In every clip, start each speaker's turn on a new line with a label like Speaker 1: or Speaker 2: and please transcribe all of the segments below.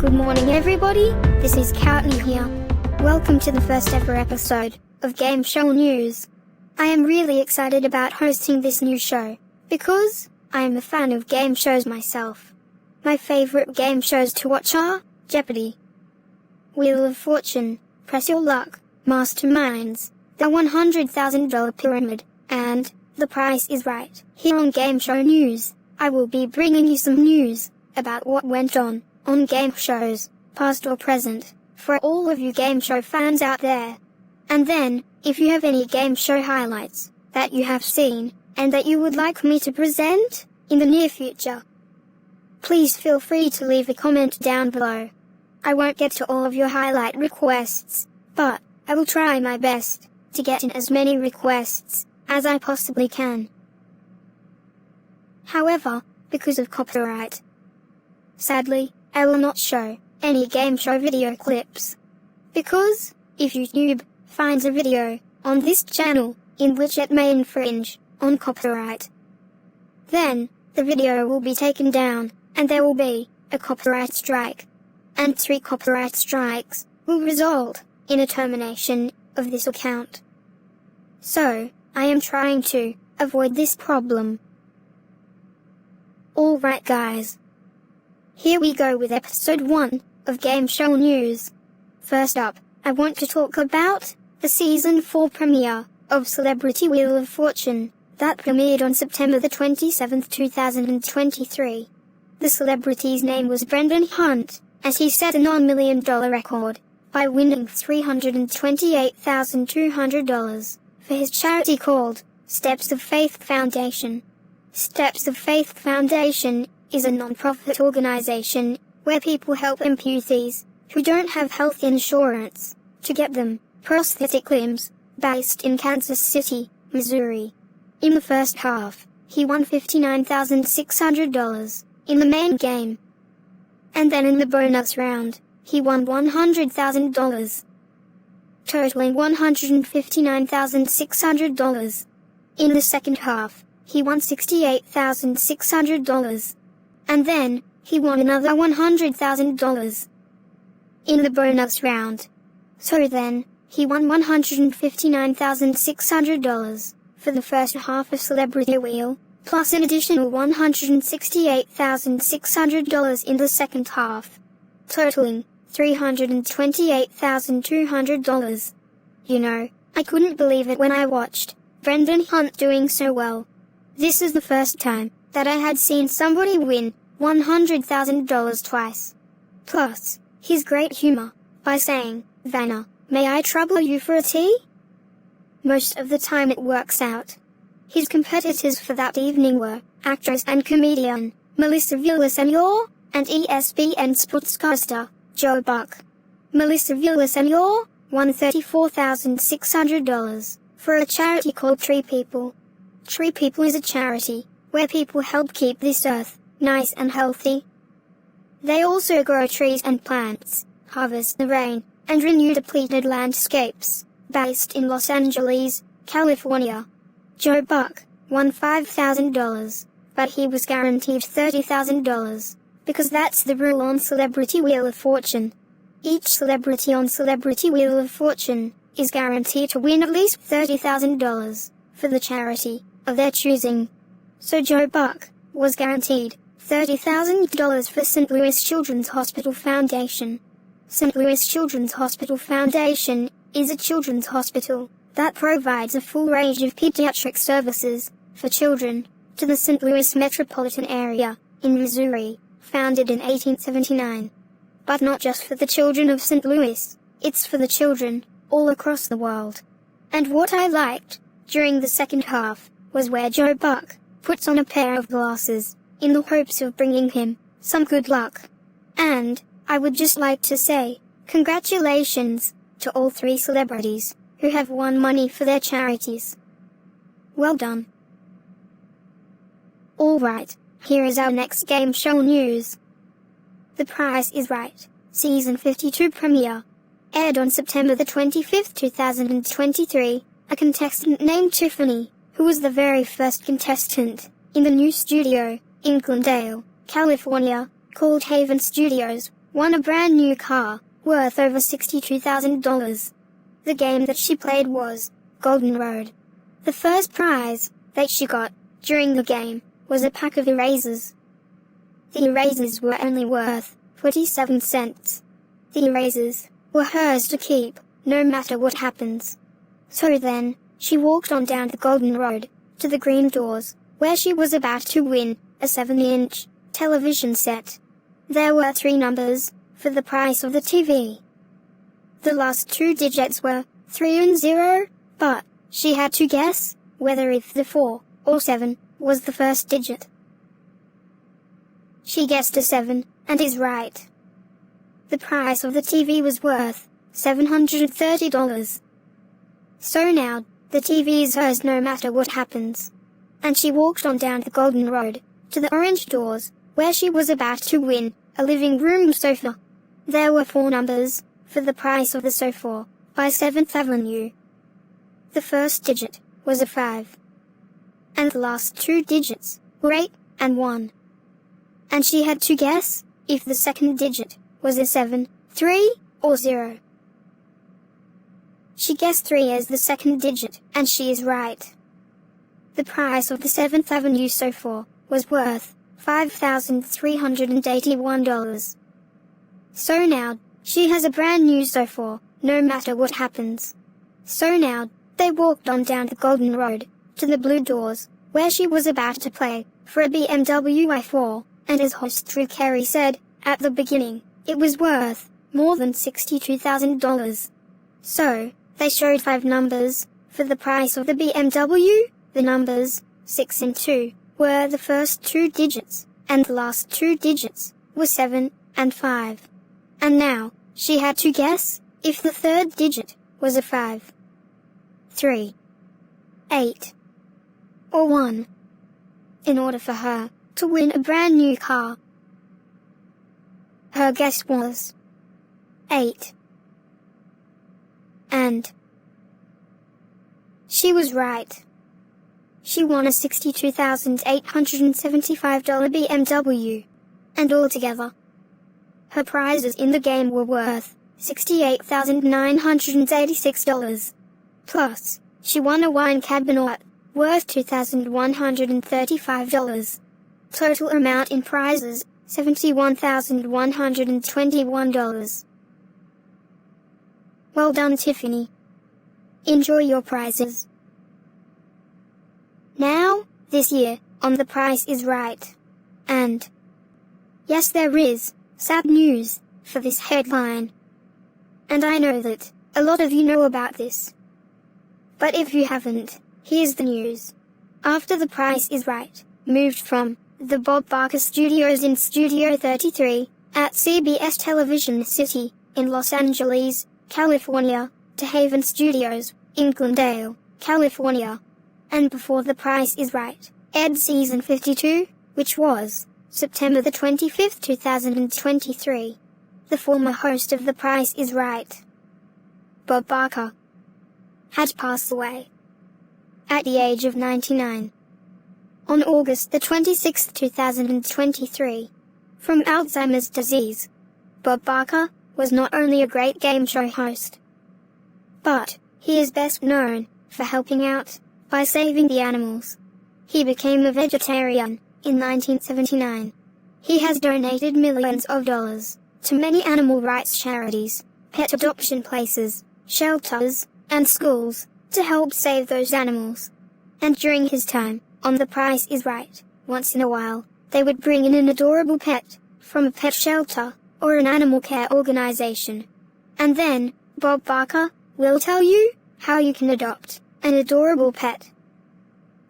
Speaker 1: Good morning everybody, this is Courtney here. Welcome to the first ever episode of Game Show News. I am really excited about hosting this new show, because I am a fan of game shows myself. My favorite game shows to watch are Jeopardy!, Wheel of Fortune, Press Your Luck, Masterminds, The $100,000 Pyramid, and The Price is Right. Here on Game Show News, I will be bringing you some news about what went on game shows, past or present, for all of you game show fans out there. And then, if you have any game show highlights that you have seen and that you would like me to present in the near future, please feel free to leave a comment down below. I won't get to all of your highlight requests, but I will try my best to get in as many requests as I possibly can. However, because of copyright, sadly, I will not show any game show video clips. Because, if YouTube finds a video on this channel in which it may infringe on copyright, then the video will be taken down and there will be a copyright strike. And 3 copyright strikes will result in a termination of this account. So, I am trying to avoid this problem. Alright guys. Here we go with episode 1 of Game Show News. First up, I want to talk about the season 4 premiere of Celebrity Wheel of Fortune that premiered on September the 27th, 2023. The celebrity's name was Brendan Hunt, as he set a $9 million record by winning $328,200 for his charity called Steps of Faith Foundation. Steps of Faith Foundation is a non-profit organization where people help amputees who don't have health insurance to get them prosthetic limbs, based in Kansas City, Missouri. In the first half, he won $59,600 in the main game. And then in the bonus round, he won $100,000, totaling $159,600. In the second half, he won $68,600. And then, he won another $100,000 in the bonus round. So then, he won $159,600 for the first half of Celebrity Wheel, plus an additional $168,600 in the second half, totaling $328,200. You know, I couldn't believe it when I watched Brendan Hunt doing so well. This is the first time that I had seen somebody win $100,000 twice. Plus, his great humor by saying, "Vanna, may I trouble you for a tea?" Most of the time it works out. His competitors for that evening were actress and comedian Melissa Villaseñor and ESPN sportscaster Joe Buck. Melissa Villaseñor won $34,600 for a charity called Tree People. Tree People is a charity where people help keep this earth nice and healthy. They also grow trees and plants, harvest the rain, and renew depleted landscapes, based in Los Angeles, California. Joe Buck won $5,000, but he was guaranteed $30,000, because that's the rule on Celebrity Wheel of Fortune. Each celebrity on Celebrity Wheel of Fortune is guaranteed to win at least $30,000 for the charity of their choosing. So Joe Buck was guaranteed $30,000 for St. Louis Children's Hospital Foundation. St. Louis Children's Hospital Foundation is a children's hospital that provides a full range of pediatric services for children to the St. Louis metropolitan area in Missouri, founded in 1879. But not just for the children of St. Louis, it's for the children all across the world. And what I liked during the second half was where Joe Buck puts on a pair of glasses in the hopes of bringing him some good luck. And I would just like to say congratulations to all 3 celebrities who have won money for their charities. Well done. Alright, here is our next game show news. The Price is Right, Season 52 premiere. Aired on September the 25th, 2023, a contestant named Tiffany, who was the very first contestant in the new studio in Glendale, California, called Haven Studios, won a brand new car worth over $62,000. The game that she played was Golden Road. The first prize that she got during the game was a pack of erasers. The erasers were only worth 47 cents. The erasers were hers to keep, no matter what happens. So then, she walked on down the Golden Road to the green doors, where she was about to win a 7-inch television set. There were 3 numbers for the price of the TV. The last 2 digits were 3 and 0, but she had to guess whether if the 4 or 7 was the first digit. She guessed a 7, and is right. The price of the TV was worth $730. So now, the TV is hers no matter what happens. And she walked on down the Golden Road to the orange doors, where she was about to win a living room sofa. There were 4 numbers for the price of the sofa by 7th Avenue. The first digit was a 5. And the last 2 digits were 8 and 1. And she had to guess if the second digit was a 7, 3, or 0. She guessed 3 as the second digit, and she is right. The price of the 7th Avenue sofa was worth $5,381. So now, she has a brand new sofa, no matter what happens. So now, they walked on down the Golden Road to the blue doors, where she was about to play for a BMW i4, and as host Drew Carey said at the beginning, it was worth more than $62,000. So, they showed 5 numbers for the price of the BMW. The numbers 6 and 2 were the first 2 digits, and the last 2 digits were 7 and 5. And now, she had to guess if the third digit was a 5, 3, 8, or 1, in order for her to win a brand new car. Her guess was 8. And she was right. She won a $62,875 BMW, and altogether, her prizes in the game were worth $68,986. Plus, she won a wine cabinet worth $2,135. Total amount in prizes, $71,121. Well done, Tiffany. Enjoy your prizes. Now, this year, on The Price is Right. And, yes, there is sad news for this headline. And I know that a lot of you know about this. But if you haven't, here's the news. After The Price is Right moved from the Bob Barker Studios in Studio 33 at CBS Television City in Los Angeles, California, to Haven Studios in Glendale, California, and before The Price is Right aired season 52, which was September the 25th, 2023. The former host of The Price is Right, Bob Barker, had passed away at the age of 99 on August the 26th, 2023, from Alzheimer's disease. Bob Barker was not only a great game show host, but he is best known for helping out by saving the animals. He became a vegetarian in 1979. He has donated millions of dollars to many animal rights charities, pet adoption places, shelters, and schools to help save those animals. And during his time on The Price is Right, once in a while, they would bring in an adorable pet from a pet shelter or an animal care organization. And then, Bob Barker will tell you how you can adopt an adorable pet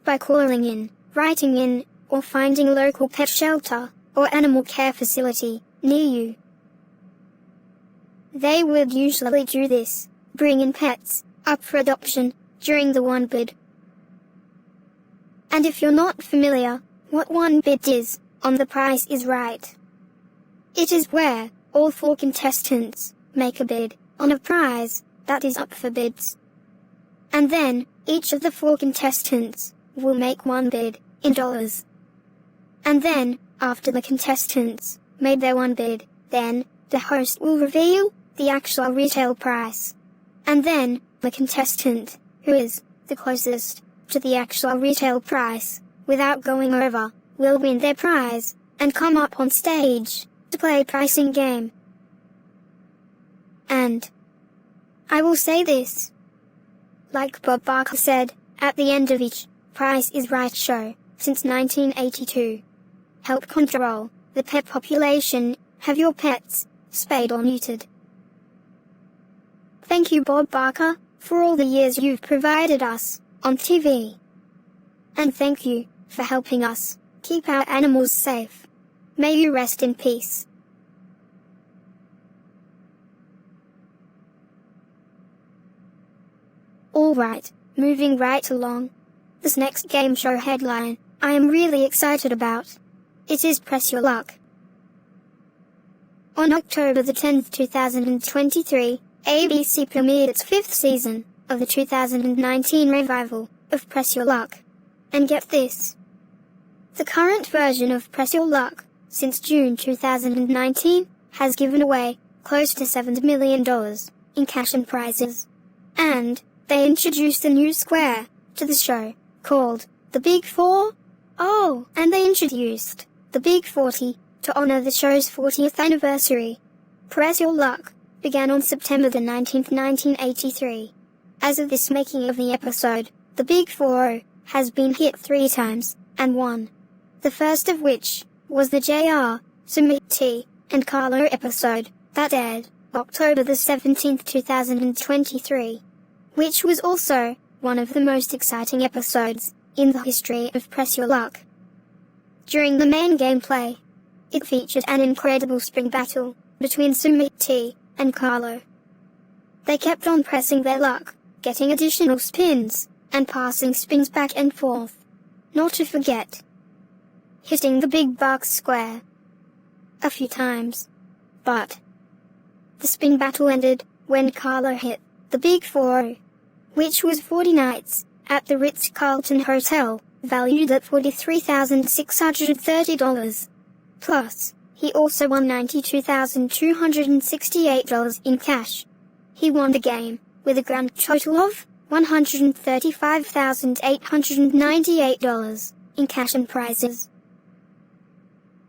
Speaker 1: by calling in, writing in, or finding a local pet shelter or animal care facility near you. They would usually do this, bring in pets up for adoption during the one bid. And if you're not familiar what one bid is on The Price is Right, it is where all 4 contestants make a bid on a prize that is up for bids. And then each of the 4 contestants will make one bid in dollars. And then, after the contestants made their one bid, then the host will reveal the actual retail price. And then the contestant who is the closest to the actual retail price without going over will win their prize and come up on stage to play a pricing game. And I will say this, like Bob Barker said at the end of each Price is Right show since 1982, help control the pet population, have your pets spayed or neutered. Thank you, Bob Barker, for all the years you've provided us on TV. And thank you for helping us keep our animals safe. May you rest in peace. Alright, moving right along. This next game show headline I am really excited about. It is Press Your Luck. On October the 10th, 2023, ABC premiered its 5th season of the 2019 revival of Press Your Luck. And get this, the current version of Press Your Luck, since June 2019, has given away close to $7 million in cash and prizes. And they introduced a new square to the show, called The Big Four. Oh, and they introduced The Big 40 to honor the show's 40th anniversary. Press Your Luck began on September the 19th, 1983. As of this making of the episode, The Big 40 has been hit 3 times, and won. The first of which was the J.R. Sumit T. and Carlo episode that aired October the 17th, 2023, which was also one of the most exciting episodes in the history of Press Your Luck. During the main gameplay, it featured an incredible spring battle between Sumit T. and Carlo. They kept on pressing their luck, getting additional spins, and passing spins back and forth. Not to forget, hitting the big box square a few times. But the spin battle ended when Carlo hit the Big 40, which was 40 nights at the Ritz-Carlton Hotel, valued at $43,630. Plus, he also won $92,268 in cash. He won the game with a grand total of $135,898 in cash and prizes.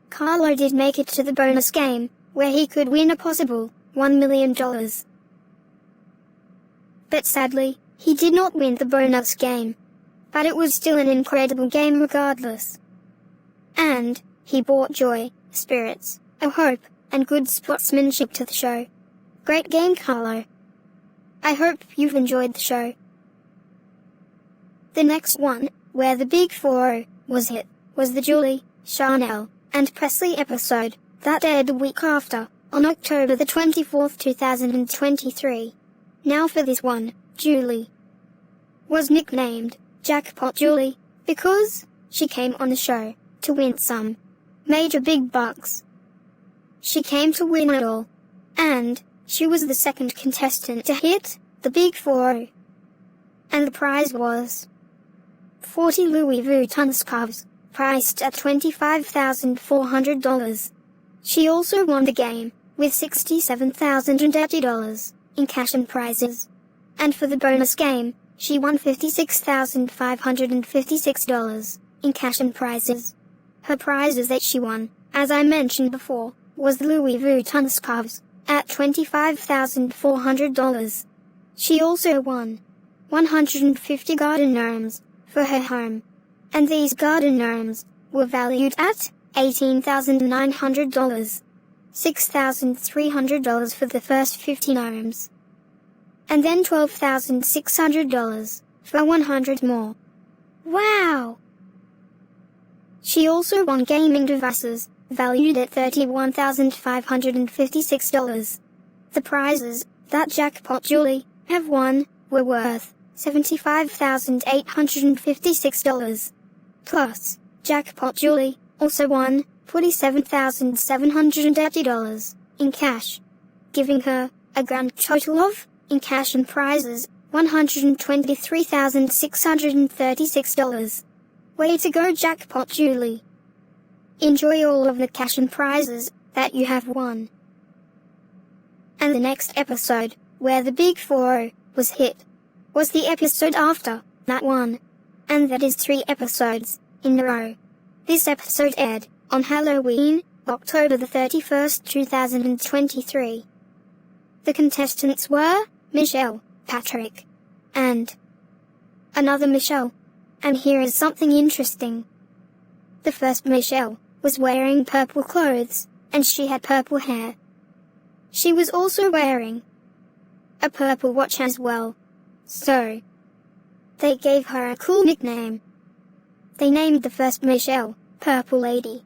Speaker 1: Carlo did make it to the bonus game, where he could win a possible $1 million. But sadly, he did not win the bonus game. But it was still an incredible game regardless. And he brought joy, spirits, a hope, and good sportsmanship to the show. Great game, Carlo. I hope you've enjoyed the show. The next one, where the Big 40 was hit, was the Julie, Chanel, and Presley episode that aired the week after, on October the 24th, 2023. Now for this one, Julie was nicknamed Jackpot Julie because she came on the show to win some major big bucks. She came to win it all, and she was the second contestant to hit the Big 40. And the prize was 40 Louis Vuitton scarves, priced at $25,400. She also won the game with $67,080 in cash and prizes. And for the bonus game, she won $56,556 in cash and prizes. Her prizes that she won, as I mentioned before, was the Louis Vuitton scarves at $25,400. She also won 150 garden gnomes for her home, and these garden gnomes were valued at $18,900, $6,300 for the first 50 gnomes, and then $12,600 for 100 more. Wow! She also won gaming devices valued at $31,556. The prizes that Jackpot Julie have won were worth $75,856. Plus, Jackpot Julie also won $47,780 in cash, giving her a grand total of, in cash and prizes, $123,636. Way to go, Jackpot Julie. Enjoy all of the cash and prizes that you have won. And the next episode, where the Big 4 was hit, was the episode after that one. And that is 3 episodes in a row. This episode aired on Halloween, October the 31st, 2023. The contestants were Michelle, Patrick, and another Michelle. And here is something interesting. The first Michelle was wearing purple clothes, and she had purple hair. She was also wearing a purple watch as well. So, they gave her a cool nickname. They named the first Michelle Purple Lady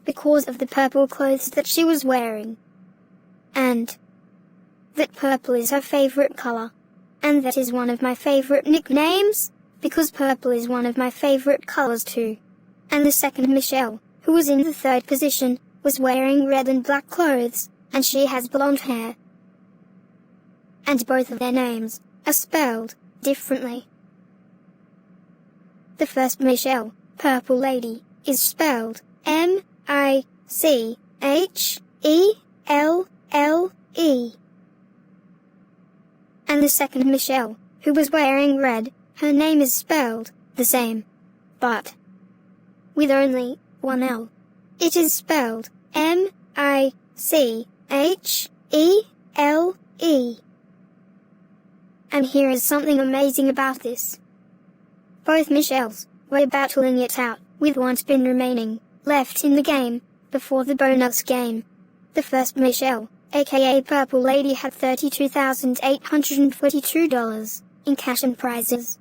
Speaker 1: because of the purple clothes that she was wearing. And that purple is her favorite color. And that is one of my favorite nicknames, because purple is one of my favorite colors too. And the second Michelle, who was in the third position, was wearing red and black clothes, and she has blonde hair. And both of their names are spelled differently. The first Michelle, Purple Lady, is spelled M-I-C-H-E-L-L-E. And the second Michelle, who was wearing red, her name is spelled the same, but with only one L. It is spelled M-I-C-H-E-L-E. And here is something amazing about this. Both Michelles were battling it out, with one spin remaining left in the game before the bonus game. The first Michelle, aka Purple Lady, had $32,842 in cash and prizes.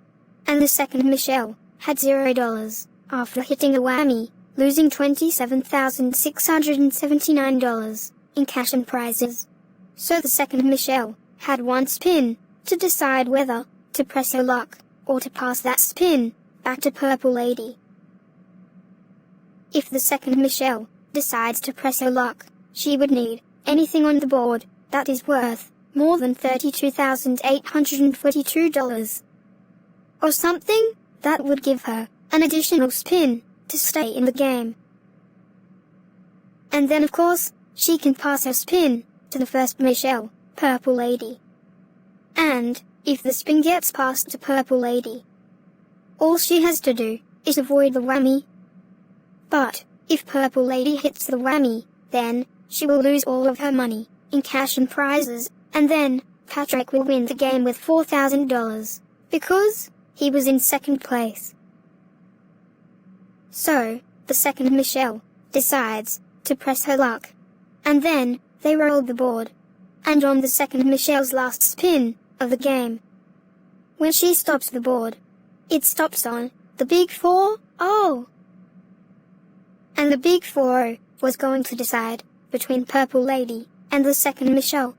Speaker 1: And the second Michelle had $0 after hitting a whammy, losing $27,679 in cash and prizes. So the second Michelle had one spin to decide whether to press her luck or to pass that spin back to Purple Lady. If the second Michelle decides to press her luck, she would need anything on the board that is worth more than $32,842, or something that would give her an additional spin to stay in the game. And then of course, she can pass her spin to the first Michelle, Purple Lady. And if the spin gets passed to Purple Lady, all she has to do is avoid the whammy. But if Purple Lady hits the whammy, then she will lose all of her money in cash and prizes, and then Patrick will win the game with $4,000 because he was in second place. So, the second Michelle decides to press her luck, and then they roll the board. And on the second Michelle's last spin of the game, when she stops the board, it stops on the Big 4. Oh! And the Big 4 was going to decide between Purple Lady and the second Michelle.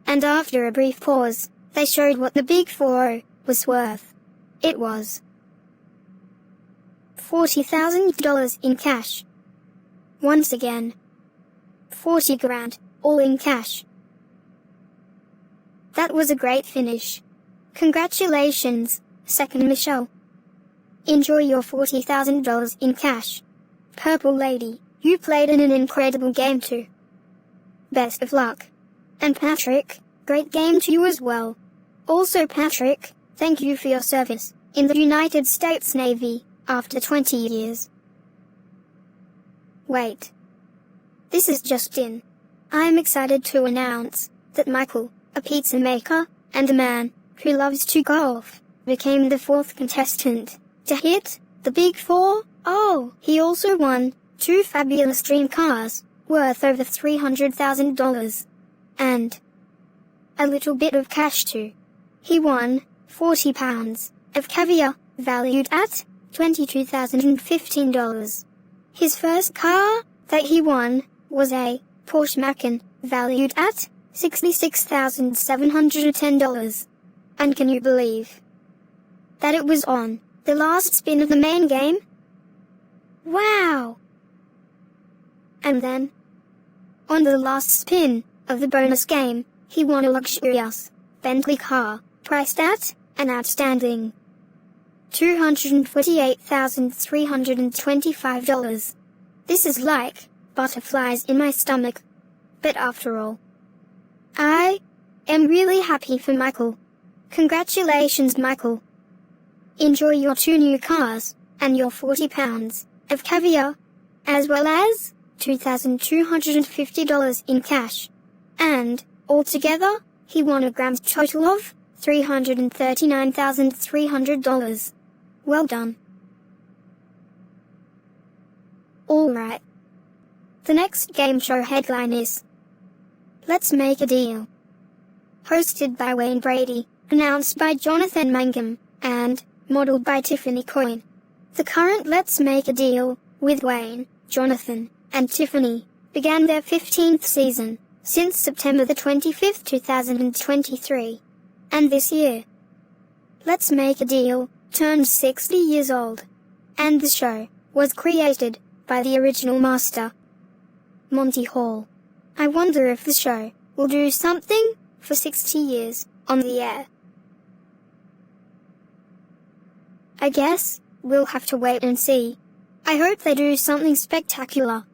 Speaker 1: And after a brief pause, they showed what the Big 4 was worth. It was $40,000 in cash. Once again, 40 grand, all in cash. That was a great finish. Congratulations, second Michelle. Enjoy your $40,000 in cash. Purple Lady, you played in an incredible game too. best of luck. And Patrick, great game to you as well. Also Patrick, thank you for your service in the United States Navy after 20 years. Wait. This is just in. I am excited to announce that Michael, a pizza maker and a man who loves to golf, became the 4th contestant to hit the Big Four. Oh, he also won 2 fabulous dream cars worth over $300,000 and a little bit of cash too. He won 40 pounds of caviar valued at $22,015. His first car that he won was a Porsche Macan valued at $66,710. And can you believe that it was on the last spin of the main game? Wow! And then, on the last spin of the bonus game, he won a luxurious Bentley car priced at an outstanding $248,325. This is like butterflies in my stomach. But after all, I am really happy for Michael. Congratulations, Michael. Enjoy your 2 new cars and your 40 pounds of caviar, as well as $2,250 in cash. And altogether, he won a grand total of $339,300. Well done. Alright. The next game show headline is Let's Make a Deal. Hosted by Wayne Brady, announced by Jonathan Mangum, and modeled by Tiffany Coyne. The current Let's Make a Deal with Wayne, Jonathan, and Tiffany began their 15th season since September the 25th, 2023. And this year, Let's Make a Deal turned 60 years old. And the show was created by the original master, Monty Hall. I wonder if the show will do something for 60 years on the air. I guess we'll have to wait and see. I hope they do something spectacular.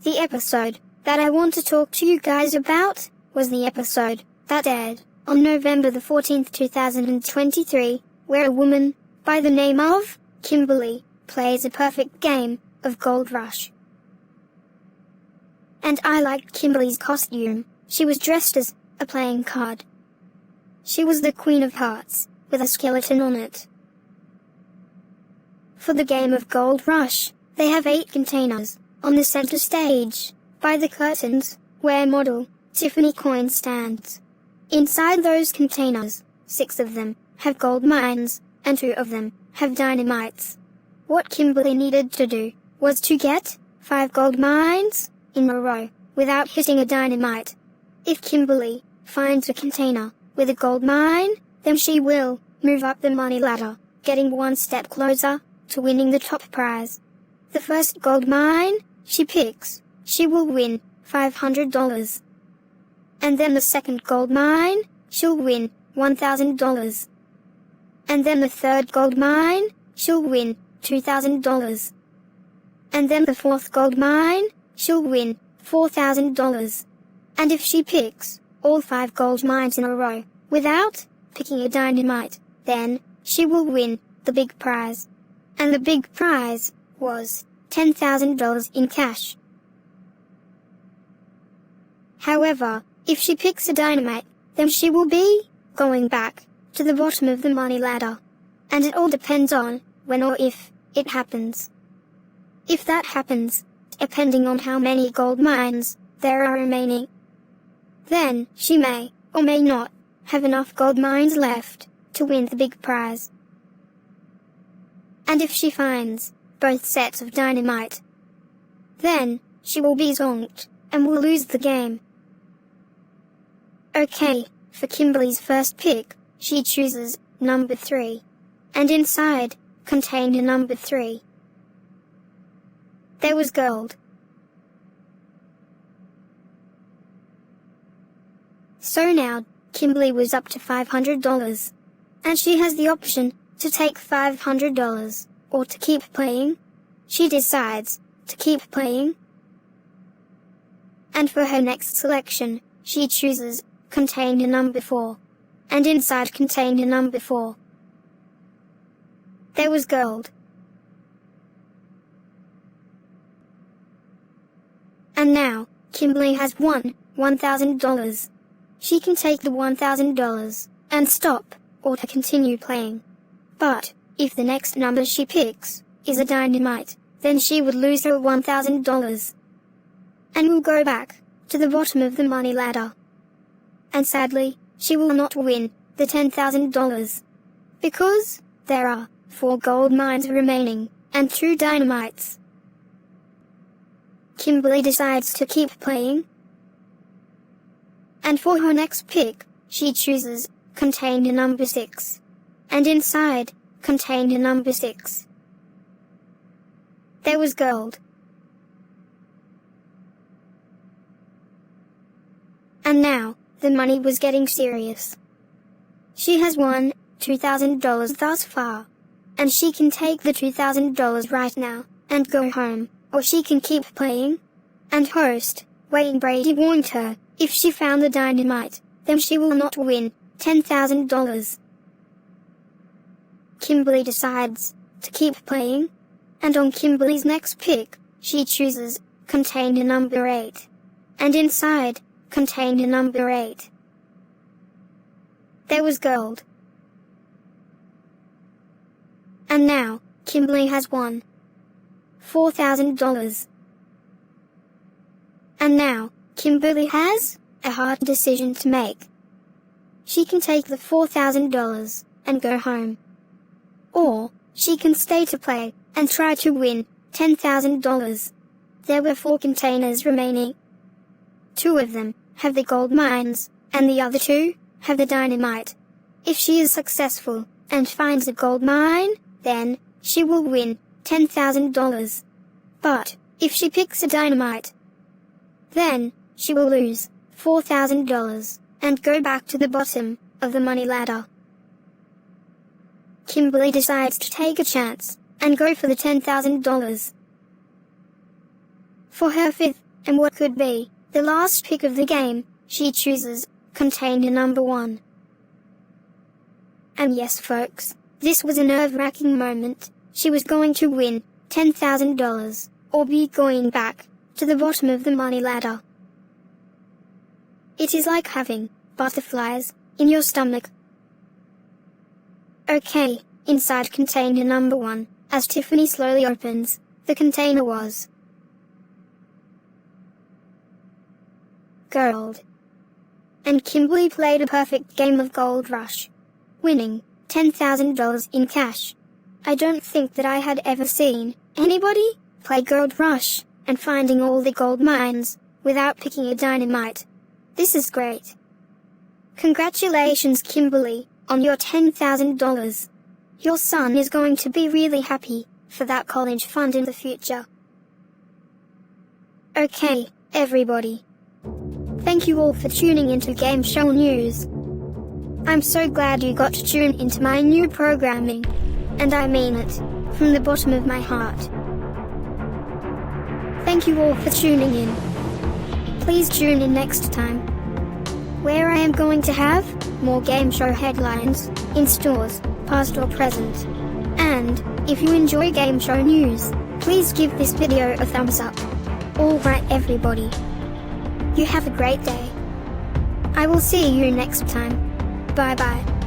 Speaker 1: The episode that I want to talk to you guys about was the episode that aired on November the 14th, 2023, where a woman by the name of Kimberly plays a perfect game of Gold Rush. And I liked Kimberly's costume. She was dressed as a playing card. She was the Queen of Hearts, with a skeleton on it. For the game of Gold Rush, they have 8 containers on the center stage, by the curtains, where model Tiffany Coyne stands. Inside those containers, 6 of them have gold mines, and 2 of them have dynamites. What Kimberly needed to do was to get 5 gold mines in a row without hitting a dynamite. If Kimberly finds a container with a gold mine, then she will move up the money ladder, getting 1 step closer to winning the top prize. The first gold mine she picks, she will win $500. And then the second gold mine, she'll win $1,000. And then the third gold mine, she'll win $2,000. And then the fourth gold mine, she'll win $4,000. And if she picks all 5 gold mines in a row without picking a dynamite, then she will win the big prize. And the big prize was $10,000 in cash. However, if she picks a dynamite, then she will be going back to the bottom of the money ladder. And it all depends on when or if it happens. If that happens, depending on how many gold mines there are remaining, then she may or may not have enough gold mines left to win the big prize. And if she finds both sets of dynamite, then she will be zonked and will lose the game. Okay, for Kimberly's first pick, she chooses number 3, and inside contained number 3. There was gold. So now, Kimberly was up to $500, and she has the option to take $500 or to keep playing. She decides to keep playing. And for her next selection, she chooses container number 4. And inside container number 4, there was gold. And now, Kimberly has won $1,000. She can take the $1,000 and stop, or to continue playing. But, if the next number she picks is a dynamite, then she would lose her $1,000. And will go back to the bottom of the money ladder. And sadly, she will not win the $10,000. Because there are 4 gold mines remaining and 2 dynamites. Kimberly decides to keep playing. And for her next pick, she chooses container number 6. And inside container number 6, there was gold. And now, the money was getting serious. She has won $2,000 thus far. And she can take the $2,000 right now and go home, or she can keep playing. And host Wayne Brady warned her, if she found the dynamite, then she will not win $10,000. Kimberly decides to keep playing. And on Kimberly's next pick, she chooses container number 8. And inside container number 8, there was gold. And now, Kimberly has won $4,000. And now, Kimberly has a hard decision to make. She can take the $4,000 and go home. Or, she can stay to play and try to win $10,000. There were 4 containers remaining. 2 of them have the gold mines, and the other 2 have the dynamite. If she is successful and finds a gold mine, then she will win $10,000. But if she picks a dynamite, then she will lose $4,000 and go back to the bottom of the money ladder. Kimberly decides to take a chance and go for the $10,000. For her 5th, and what could be the last pick of the game, she chooses container number 1. And yes, folks, this was a nerve-wracking moment. She was going to win $10,000, or be going back to the bottom of the money ladder. It is like having butterflies in your stomach. Okay, inside container number 1, as Tiffany slowly opens, the container was gold. And Kimberly played a perfect game of Gold Rush, winning $10,000 in cash. I don't think that I had ever seen anybody play Gold Rush and finding all the gold mines without picking a dynamite. This is great. Congratulations, Kimberly, on your $10,000. Your son is going to be really happy for that college fund in the future. Okay, everybody. Thank you all for tuning into Game Show News. I'm so glad you got to tune into my new programming, and I mean it from the bottom of my heart. Thank you all for tuning in. Please tune in next time, where I am going to have more game show headlines in stores, past or present. And if you enjoy Game Show News, please give this video a thumbs up. Alright, everybody. You have a great day. I will see you next time. Bye bye.